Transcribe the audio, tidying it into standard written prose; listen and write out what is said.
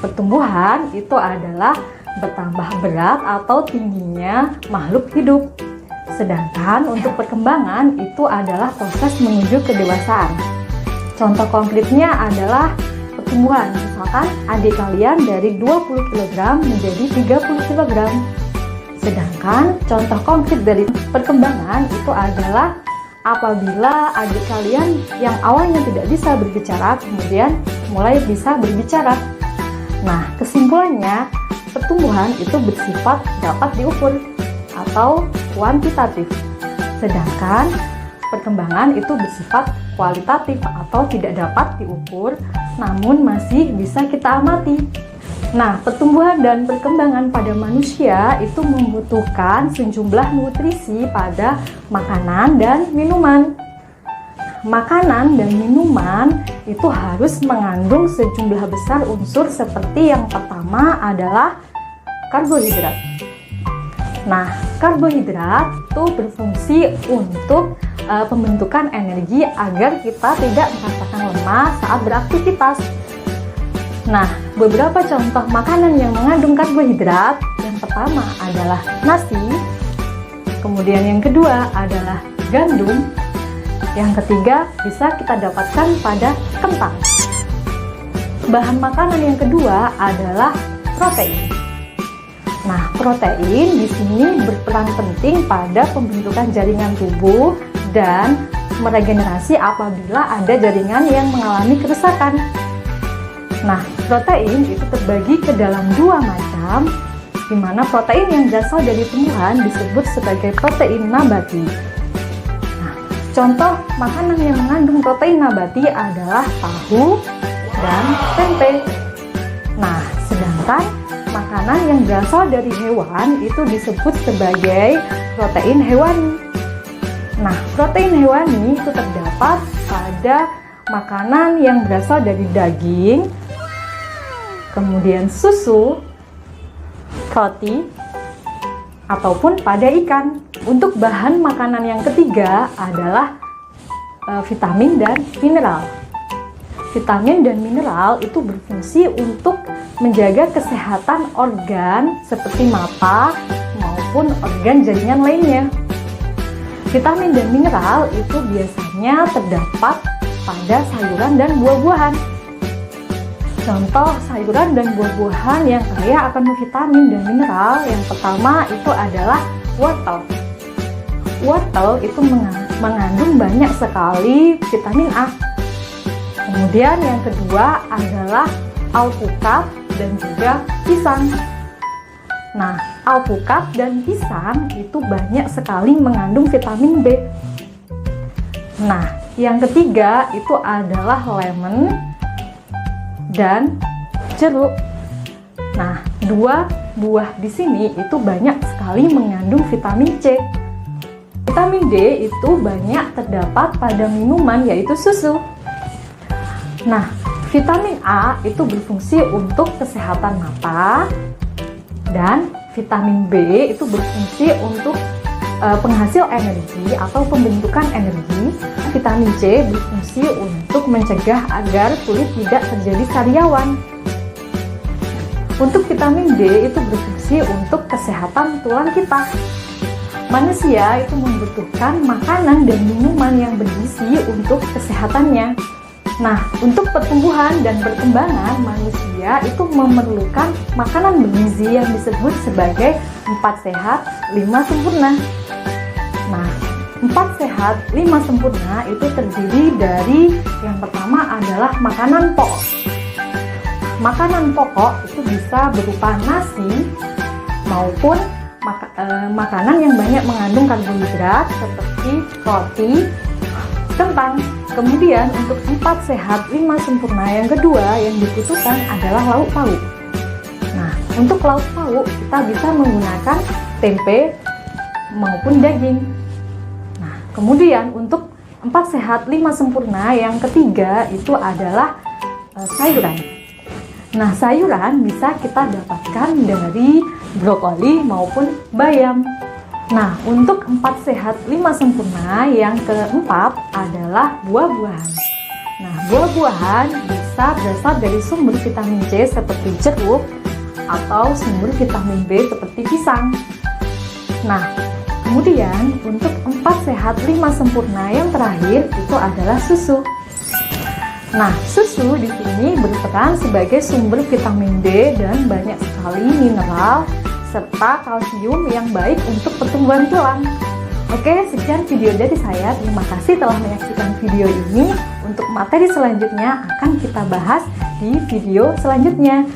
pertumbuhan itu adalah bertambah berat atau tingginya makhluk hidup. Sedangkan untuk perkembangan itu adalah proses menuju kedewasaan. Contoh konkretnya adalah pertumbuhan. Misalkan adik kalian dari 20 kg menjadi 30 kg. Sedangkan contoh konkret dari perkembangan itu adalah apabila adik kalian yang awalnya tidak bisa berbicara kemudian mulai bisa berbicara. Nah, kesimpulannya pertumbuhan itu bersifat dapat diukur atau kuantitatif. Sedangkan perkembangan itu bersifat kualitatif atau tidak dapat diukur namun masih bisa kita amati. Nah, pertumbuhan dan perkembangan pada manusia itu membutuhkan sejumlah nutrisi pada makanan dan minuman. Makanan dan minuman itu harus mengandung sejumlah besar unsur seperti yang pertama adalah karbohidrat. Nah, karbohidrat itu berfungsi untuk pembentukan energi agar kita tidak merasakan lemah saat beraktivitas. Nah, beberapa contoh makanan yang mengandung karbohidrat, yang pertama adalah nasi, kemudian yang kedua adalah gandum, yang ketiga bisa kita dapatkan pada kentang. Bahan makanan yang kedua adalah protein. Nah, protein di sini berperan penting pada pembentukan jaringan tubuh dan meregenerasi apabila ada jaringan yang mengalami kerusakan. Nah, protein itu terbagi ke dalam dua macam, di mana protein yang berasal dari tumbuhan disebut sebagai protein nabati. Nah, contoh makanan yang mengandung protein nabati adalah tahu dan tempe. Nah, sedangkan makanan yang berasal dari hewan itu disebut sebagai protein hewani. Nah, protein hewani itu terdapat pada makanan yang berasal dari daging, kemudian susu, roti, ataupun pada ikan. Untuk bahan makanan yang ketiga adalah vitamin dan mineral. Vitamin dan mineral itu berfungsi untuk menjaga kesehatan organ seperti mata maupun organ jaringan lainnya. Vitamin dan mineral itu biasanya terdapat pada sayuran dan buah-buahan. Contoh sayuran dan buah-buahan yang kaya akan vitamin dan mineral yang pertama itu adalah wortel. Wortel itu mengandung banyak sekali vitamin A. Kemudian yang kedua adalah alpukat dan juga pisang. Nah, alpukat dan pisang itu banyak sekali mengandung vitamin B. Nah, yang ketiga itu adalah lemon dan jeruk. Nah, dua buah di sini itu banyak sekali mengandung vitamin C. Vitamin D itu banyak terdapat pada minuman yaitu susu. Nah, vitamin A itu berfungsi untuk kesehatan mata dan vitamin B itu berfungsi untuk penghasil energi atau pembentukan energi. Vitamin C berfungsi untuk mencegah agar kulit tidak terjadi sariawan. Untuk vitamin D itu berfungsi untuk kesehatan tulang kita. Manusia itu membutuhkan makanan dan minuman yang bergizi untuk kesehatannya. Nah, untuk pertumbuhan dan perkembangan manusia itu memerlukan makanan bergizi yang disebut sebagai 4 sehat, 5 sempurna. Nah, 4 sehat, 5 sempurna itu terdiri dari yang pertama adalah makanan pokok. Makanan pokok itu bisa berupa nasi maupun makanan yang banyak mengandung karbohidrat seperti roti, kentang. Kemudian untuk 4 sehat, 5 sempurna yang kedua yang dibutuhkan adalah lauk pauk. Nah, untuk lauk pauk kita bisa menggunakan tempe maupun daging. Nah, kemudian untuk 4 sehat, 5 sempurna yang ketiga itu adalah sayuran. Nah, sayuran bisa kita dapatkan dari brokoli maupun bayam. Nah, untuk 4 sehat, 5 sempurna yang keempat adalah buah-buahan. Nah, buah-buahan bisa berasal dari sumber vitamin C seperti jeruk atau sumber vitamin B seperti pisang. Nah, kemudian untuk 4 sehat 5 sempurna yang terakhir itu adalah susu. Nah, susu di sini berperan sebagai sumber vitamin D dan banyak sekali mineral serta kalsium yang baik untuk pertumbuhan tulang. Oke, sekian video dari saya. Terima kasih telah menyaksikan video ini. Untuk materi selanjutnya akan kita bahas di video selanjutnya.